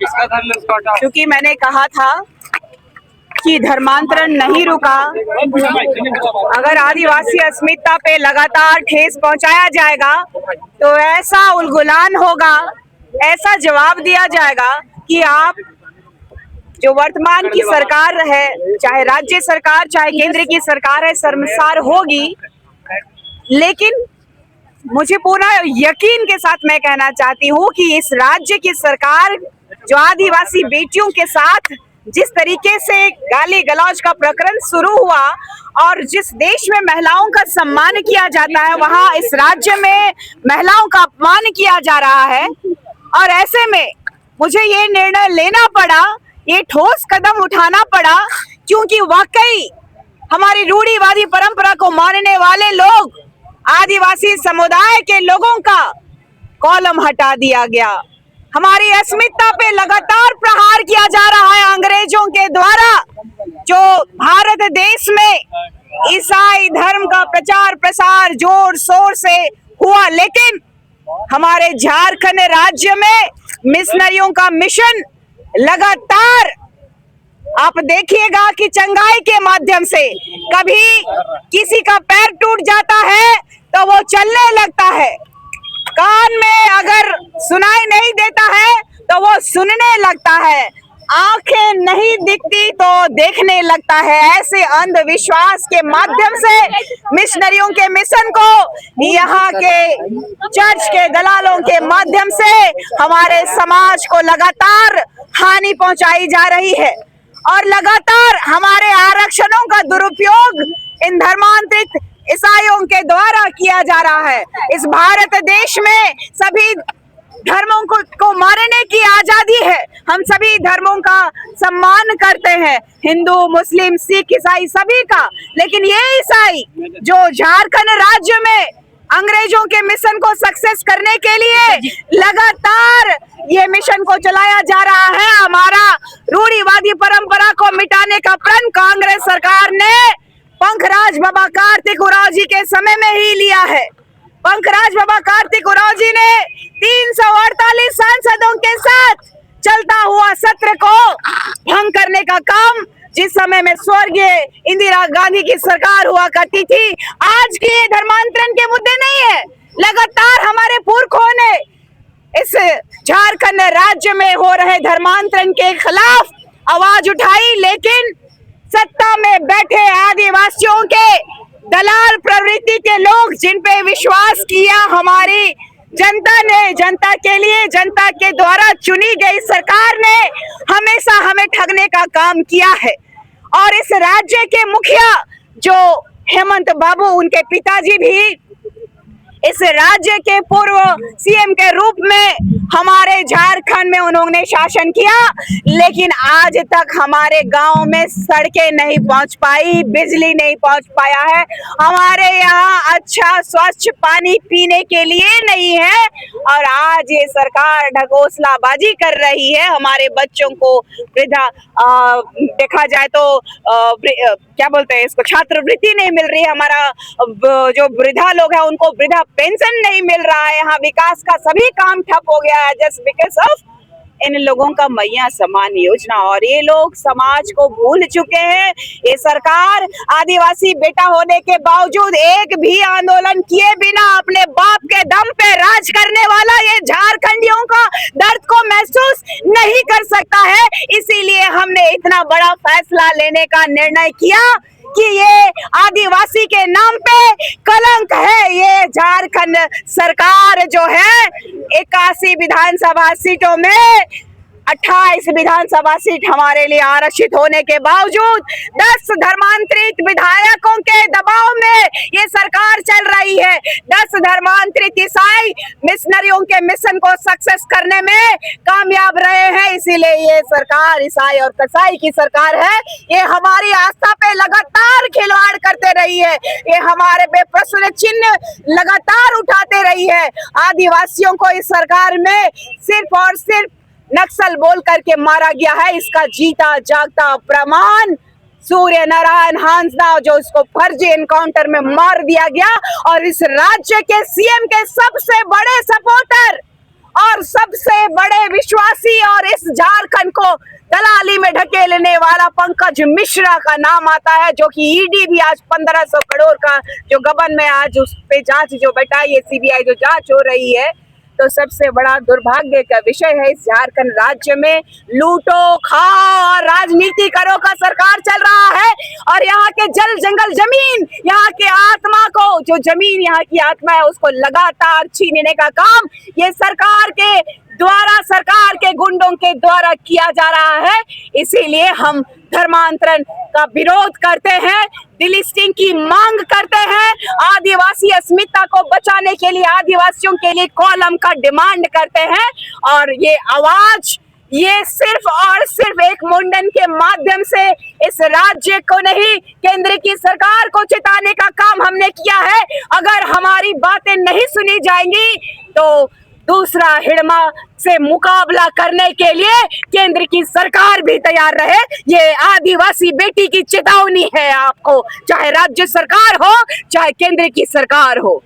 किसका धर्म उसको हटाओ। क्योंकि मैंने कहा था कि धर्मांतरण नहीं रुका। अगर आदिवासी अस्मिता पे लगातार ठेस पहुंचाया जाएगा तो ऐसा उलगुलान होगा, ऐसा जवाब दिया जाएगा कि आप जो वर्तमान की सरकार है, चाहे राज्य सरकार चाहे केंद्र की सरकार है, शर्मसार होगी। लेकिन मुझे पूरा यकीन के साथ मैं कहना चाहती हूँ कि इस राज्य की सरकार जो आदिवासी बेटियों के साथ जिस तरीके से गाली गलौज का प्रकरण शुरू हुआ और जिस देश में महिलाओं का सम्मान किया जाता है, वहां इस राज्य में महिलाओं का अपमान किया जा रहा है। और ऐसे में मुझे ये निर्णय लेना पड़ा, ये ठोस कदम उठाना पड़ा, क्योंकि वाकई हमारी रूढ़िवादी परंपरा को मानने वाले लोग, आदिवासी समुदाय के लोगों का कॉलम हटा दिया गया। हमारी अस्मिता पे लगातार प्रहार किया जा रहा है अंग्रेजों के द्वारा। जो भारत देश में ईसाई धर्म का प्रचार प्रसार जोर शोर से हुआ, लेकिन हमारे झारखंड राज्य में मिशनरियों का मिशन लगातार, आप देखिएगा कि चंगाई के माध्यम से कभी किसी का पैर टूट जाता है तो वो चलने लगता है, कान में अगर सुनाई नहीं देता है तो वो सुनने लगता है, आंखें नहीं दिखती तो देखने लगता है। ऐसे अंधविश्वास के माध्यम से मिशनरियों के मिशन को, यहाँ के चर्च के दलालों के माध्यम से हमारे समाज को लगातार हानि पहुंचाई जा रही है और लगातार हमारे आरक्षणों का दुरुपयोग इन धर्मांतरित ईसाइयों के द्वारा किया जा रहा है। इस भारत देश में सभी धर्मों को मानने की आजादी है। हम सभी धर्मों का सम्मान करते हैं, हिंदू मुस्लिम सिख ईसाई सभी का। लेकिन ये ईसाई जो झारखंड राज्य में अंग्रेजों के मिशन को सक्सेस करने के लिए लगातार ये मिशन को चलाया जा रहा है, हमारा रूढ़िवादी परंपरा को मिटाने का प्रण कांग्रेस सरकार ने पंकराज बाबा कार्तिक उरांव जी के समय में ही लिया है। पंकराज बाबा कार्तिक उरांव जी ने 348 सांसदों के साथ चलता हुआ सत्र को भंग करने का काम, जिस समय में स्वर्गीय इंदिरा गांधी की सरकार हुआ करती थी, आज के धर्मांतरण के मुद्दे नहीं है। लगातार हमारे पुरखों ने इस झारखंड राज्य में हो रहे धर्मांतरण के खिलाफ आवाज उठाई, लेकिन सत्ता में बैठे आदिवासियों के दलाल प्रवृत्ति के लोग, जिन पे विश्वास किया हमारी जनता ने, जनता के लिए जनता के द्वारा चुनी गई सरकार ने हमेशा हमें ठगने का काम किया है। और इस राज्य के मुखिया जो हेमंत बाबू, उनके पिताजी भी इस राज्य के पूर्व सीएम के रूप में हमारे झारखंड में उन्होंने शासन किया, लेकिन आज तक हमारे गांव में सड़कें नहीं पहुंच पाई, बिजली नहीं पहुंच पाया है, हमारे यहाँ अच्छा स्वच्छ पानी पीने के लिए नहीं है। और आज ये सरकार ढकोसलाबाजी कर रही है, हमारे बच्चों को वृद्धा देखा जाए तो क्या बोलते हैं इसको, छात्रवृत्ति नहीं मिल रही है, हमारा जो वृद्धा लोग हैं उनको वृद्धा पेंशन नहीं मिल रहा है, यहाँ विकास का सभी काम ठप हो गया है जस्ट बिकॉज ऑफ इन लोगों का मैया समान योजना। और ये लोग समाज को भूल चुके हैं। ये सरकार आदिवासी बेटा होने के बावजूद एक भी आंदोलन किए बिना अपने बाप के दम पे राज करने वाला ये झारखंडियों का दर्द को महसूस नहीं कर सकता है। इसीलिए हमने इतना बड़ा फैसला लेने का निर्णय किया कि ये आदिवासी के नाम पे कलंक है। ये झारखंड सरकार जो है 81 विधानसभा सीटों में 28 विधानसभा सीट हमारे लिए आरक्षित होने के बावजूद 10 धर्मांतरित विधायकों के दबाव में ये सरकार चल रही है। 10 धर्मांतरित ईसाई मिशनरियों के मिशन को सक्सेस करने में कामयाब रहे हैं। इसीलिए ये सरकार ईसाई और कसाई की सरकार है। ये हमारी आस्था पे लगातार खिलवाड़ करते रही है, ये हमारे पे प्रश्न चिन्ह लगातार उठाते रही है। आदिवासियों को इस सरकार में सिर्फ और सिर्फ नक्सल बोल करके मारा गया है। इसका जीता जागता प्रमाण सूर्य नारायण हांसदा, जो इसको फर्जी एनकाउंटर में मार दिया गया। और इस राज्य के सीएम के सबसे बड़े सपोर्टर और सबसे बड़े विश्वासी और इस झारखंड को दलाली में ढकेलने वाला पंकज मिश्रा का नाम आता है, जो कि ईडी भी आज 1500 करोड़ का जो गबन में आज उस पे जांच जो बैठाई है, सीबीआई जो जांच हो रही है। तो सबसे बड़ा दुर्भाग्य का विषय है इस झारखंड राज्य में लूटो खाओ राजनीतिकरों का सरकार चल रहा है। और यहाँ के जल जंगल जमीन, यहाँ के आत्मा को, जो जमीन यहाँ की आत्मा है उसको लगातार छीनने का काम ये सरकार के द्वारा, सरकार के गुंडों के द्वारा किया जा रहा है। इसीलिए हम धर्मांतरण का विरोध करते हैं, डिलिस्टिंग की मांग करते हैं, आदिवासी अस्मिता को बचाने के लिए, आदिवासियों के लिए कॉलम का डिमांड करते हैं। और ये आवाज ये सिर्फ और सिर्फ एक मुंडन के माध्यम से इस राज्य को नहीं, केंद्र की सरकार को चिताने का काम हमने किया है। अगर हमारी बातें नहीं सुनी जाएंगी तो दूसरा हिड़मा से मुकाबला करने के लिए केंद्र की सरकार भी तैयार रहे। ये आदिवासी बेटी की चेतावनी है आपको, चाहे राज्य सरकार हो चाहे केंद्र की सरकार हो।